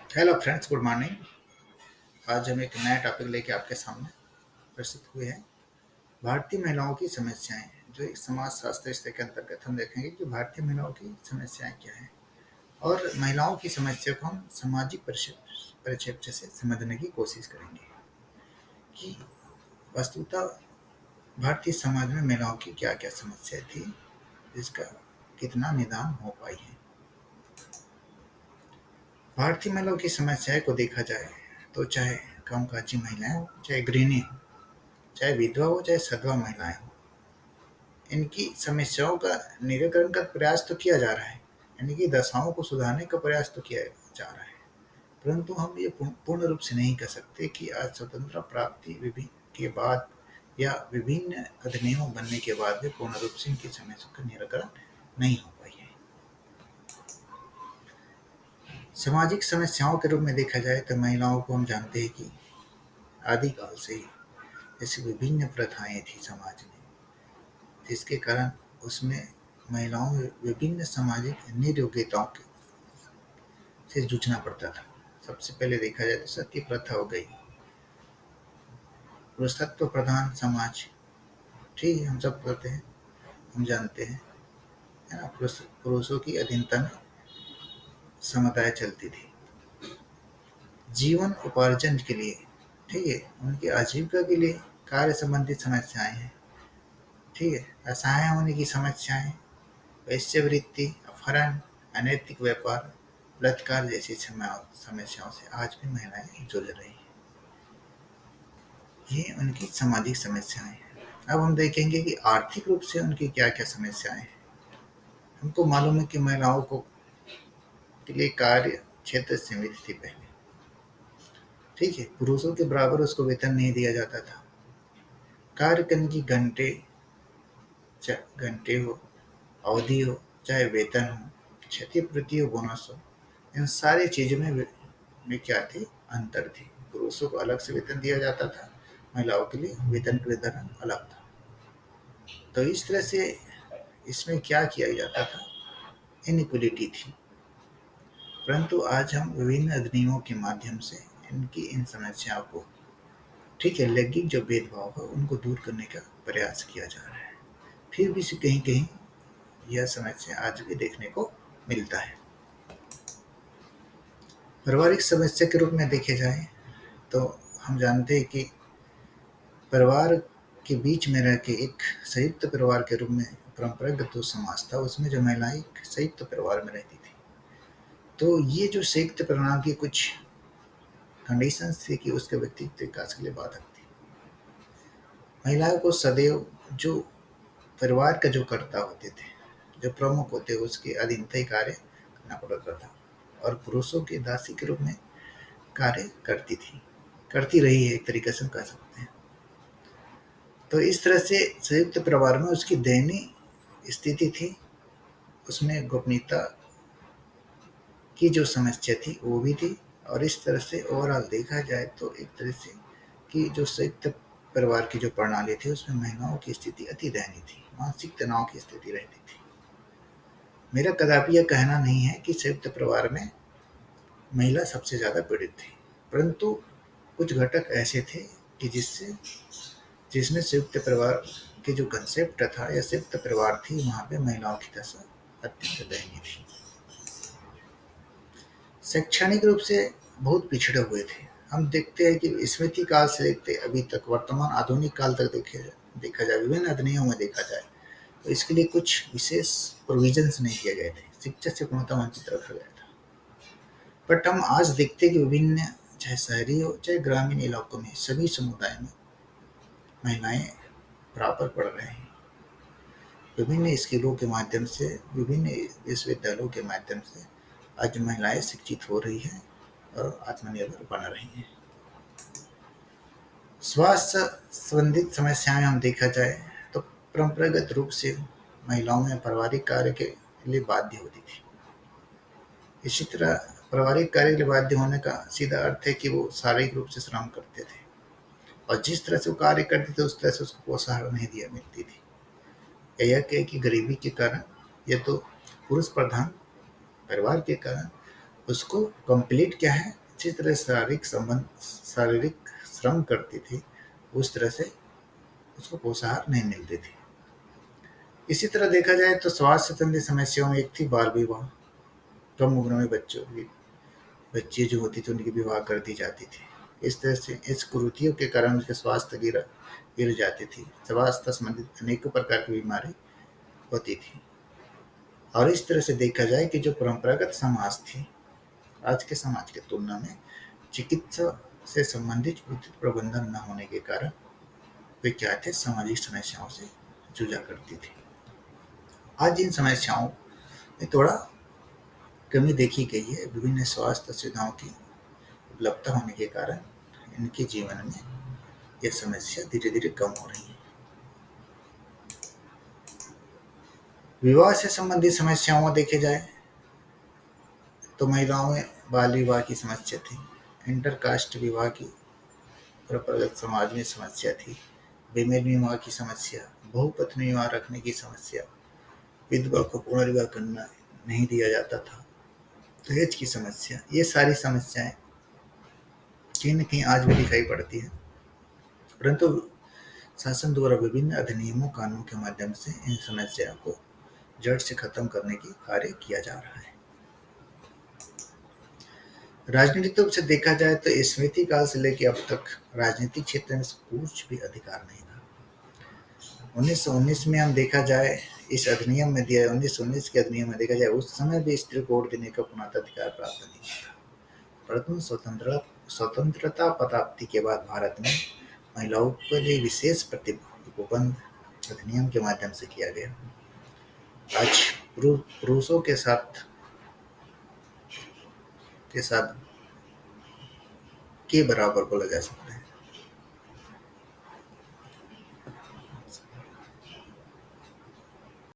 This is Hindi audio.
Hello friends, good morning. आज हम एक नया टॉपिक लेके आपके सामने प्रस्तुत हुए हैं। भारतीय महिलाओं की समस्याएं, जो एक समाज शास्त्र विषय के अंतर्गत हम देखेंगे कि भारतीय महिलाओं की समस्याएं क्या हैं और महिलाओं की समस्या को हम सामाजिक परिप्रेक्ष्य से समझने की कोशिश करेंगे कि वस्तुतः भारतीय समाज में महिलाओं की क्या क्या समस्या थी, जिसका कितना निदान हो पाई है। भारतीय महिलाओं की समस्याएं को देखा जाए तो चाहे कामकाजी महिलाएं हो, चाहे गृहिणी हो, चाहे विधवा हो, चाहे सधवा महिलाएं हो, इनकी समस्याओं का निराकरण का प्रयास तो किया जा रहा है, इनकी दशाओं को सुधारने का प्रयास तो किया जा रहा है। परंतु हम ये पूर्ण रूप से नहीं कह सकते कि आज स्वतंत्रता प्राप्ति विभिन्न के बाद या विभिन्न अधिनियम बनने के बाद भी पूर्ण रूप से इनकी समस्याओं का निराकरण नहीं हो पाई है। सामाजिक समस्याओं के रूप में देखा जाए तो महिलाओं को हम जानते हैं कि आदिकाल से ही ऐसी विभिन्न प्रथाएं थी समाज में, जिसके कारण उसमें महिलाओं में विभिन्न सामाजिक निर्योग्यताओं से जूझना पड़ता था। सबसे पहले देखा जाए तो सती प्रथा हो गई। पुरुषत्व प्रधान समाज, ठीक है, हम सब करते हैं, हम जानते हैं, है ना। पुरुषों की अधीनता में समताएं चलती थी। जीवन उपार्जन के लिए, ठीक है, उनकी आजीविका के लिए कार्य संबंधित समस्याएं हैं, ठीक है, असहाय होने की समस्याएं, वेश्यावृत्ति, अपहरण, अनैतिक व्यापार, बलात्कार जैसी समस्याओं से आज भी महिलाएं जूझ रही हैं। ये उनकी सामाजिक समस्याएं हैं। अब हम देखेंगे कि आर्थिक रूप से उनकी क्या क्या समस्याएं हैं। हमको मालूम है कि महिलाओं को के लिए कार्य क्षेत्र सीमित थी पहले, ठीक है, पुरुषों के बराबर उसको वेतन नहीं दिया जाता था। कार्य करने की घंटे हो, अवधि हो, चाहे वेतन हो, क्षतिपूर्ति हो, बोनस हो, इन सारी चीजों में क्या थी, अंतर थी। पुरुषों को अलग से वेतन दिया जाता था, महिलाओं के लिए वेतन का वितरण अलग था। तो इस तरह से इसमें क्या किया जाता था, इनइक्वलिटी थी। परंतु आज हम विभिन्न अधिनियमों के माध्यम से इनकी इन समस्याओं को, ठीक है, लैंगिक जो भेदभाव है उनको दूर करने का प्रयास किया जा रहा है। फिर भी कहीं कहीं यह समस्या आज भी देखने को मिलता है। पारिवारिक समस्या के रूप में देखे जाए तो हम जानते हैं कि परिवार के बीच में रह के एक संयुक्त परिवार के रूप में परंपरागत जो समाज था, उसमें जो महिलाएं एक संयुक्त परिवार में रहती थी। तो ये जो संयुक्त परिवार की कुछ कंडीशंस थी कि उसके व्यक्तित्व विकास के लिए बाधक थी। महिलाओं को सदैव जो परिवार का जो कर्ता होते थे, जो प्रमुख होते, उसके अधीनता ही कार्य करना पड़ता था और पुरुषों के दासी के रूप में कार्य करती थी, करती रही है, एक तरीके से हम कह सकते हैं। तो इस तरह से संयुक्त परिवार में उसकी दयनीय स्थिति थी, उसमें गोपनीयता की जो समस्या थी वो भी थी। और इस तरह से ओवरऑल देखा जाए तो एक तरह से कि जो संयुक्त परिवार की जो प्रणाली थी उसमें महिलाओं की स्थिति अति दयनीय थी, मानसिक तनाव की स्थिति रहती थी। मेरा कदापि यह कहना नहीं है कि संयुक्त परिवार में महिला सबसे ज़्यादा पीड़ित थी, परंतु कुछ घटक ऐसे थे कि जिसमें संयुक्त परिवार के जो कंसेप्ट था या संयुक्त परिवार थी, वहाँ पे महिलाओं की दशा अत्यंत दयनीय थी। शैक्षणिक रूप से बहुत पिछड़े हुए थे। हम देखते हैं कि स्मृति काल से लेकर अभी तक वर्तमान आधुनिक काल तक देखा जाए, विभिन्न अधिनियमों में देखा जाए तो इसके लिए कुछ विशेष प्रोविजंस नहीं किए गए थे, शिक्षा से पूर्णतः वंचित रखा गया था। बट हम आज देखते हैं कि विभिन्न, चाहे शहरी हो चाहे ग्रामीण इलाकों में, सभी समुदाय में महिलाएं बराबर पढ़ रहे हैं। विभिन्न स्कूलों के माध्यम से, विभिन्न विश्वविद्यालयों के माध्यम से आज महिलाएं शिक्षित हो रही हैं और आत्मनिर्भर बन रही हैं। स्वास्थ्य संबंधित समस्याएं हम देखा जाए तो परंपरागत रूप से महिलाओं में पारिवारिक कार्य के लिए बाध्य होती थी। इसी तरह पारिवारिक कार्य के लिए बाध्य होने का सीधा अर्थ है कि वो शारीरिक रूप से श्रम करते थे और जिस तरह से वो कार्य करते थे उस तरह से उसको प्रोत्साहन नहीं दिया मिलती थी। यह कहे कि गरीबी के कारण या तो पुरुष प्रधान परिवार के कारण उसको कंप्लीट क्या है, जिस तरह शारीरिक श्रम करती थी, उस तरह से उसको पोषाहार नहीं मिलती थी। इसी तरह देखा जाए तो स्वास्थ्य संबंधी समस्याओं में एक थी बाल विवाह। कम उम्र में बच्ची जो होती थी उनकी विवाह कर दी जाती थी। इस तरह से इस कुरीतियों के कारण उनके स्वास्थ्य गिर जाती थी। स्वास्थ्य संबंधित अनेकों प्रकार की बीमारी होती थी। और इस तरह से देखा जाए कि जो परंपरागत समाज थी, आज के समाज की तुलना में चिकित्सा से संबंधित उचित प्रबंधन न होने के कारण वे क्या थे, सामाजिक समस्याओं से जूझा करती थी। आज इन समस्याओं में थोड़ा कमी देखी गई है। विभिन्न स्वास्थ्य सुविधाओं की उपलब्धता होने के कारण इनके जीवन में यह समस्या धीरे धीरे कम हो रही है। विवाह से संबंधित समस्याओं में देखे जाए तो महिलाओं में बाल विवाह की समस्या थी, इंटरकास्ट विवाह की परंपरागत समाज में समस्या थी, बेमेल विवाह की समस्या, बहुपत्नी विवाह रखने की समस्या, विधवा को पुनर्विवाह करना नहीं दिया जाता था, दहेज की समस्या। ये सारी समस्याएं कहीं न कहीं आज भी दिखाई पड़ती है, परंतु शासन द्वारा विभिन्न अधिनियमों कानूनों के माध्यम से इन समस्याओं को जड़ से खत्म करने की कार्य किया जा रहा है। राजनीतिक रूप से देखा जाए तो स्मृति काल से लेकर अब तक राजनीतिक क्षेत्र में कुछ भी अधिकार नहीं था। 1919 में हम देखा जाए, इस अधिनियम में दिया 1919 के अधिनियम में देखा जाए, उस समय भी स्त्री को वोट देने का पुनः प्राप्त नहीं था। परंतु स्वतंत्रता प्राप्ति के बाद भारत में महिलाओं के लिए विशेष प्रतिबंध अधिनियम के माध्यम से किया गया। आज पुरुषों के साथ के बराबर बोला जा सकता है।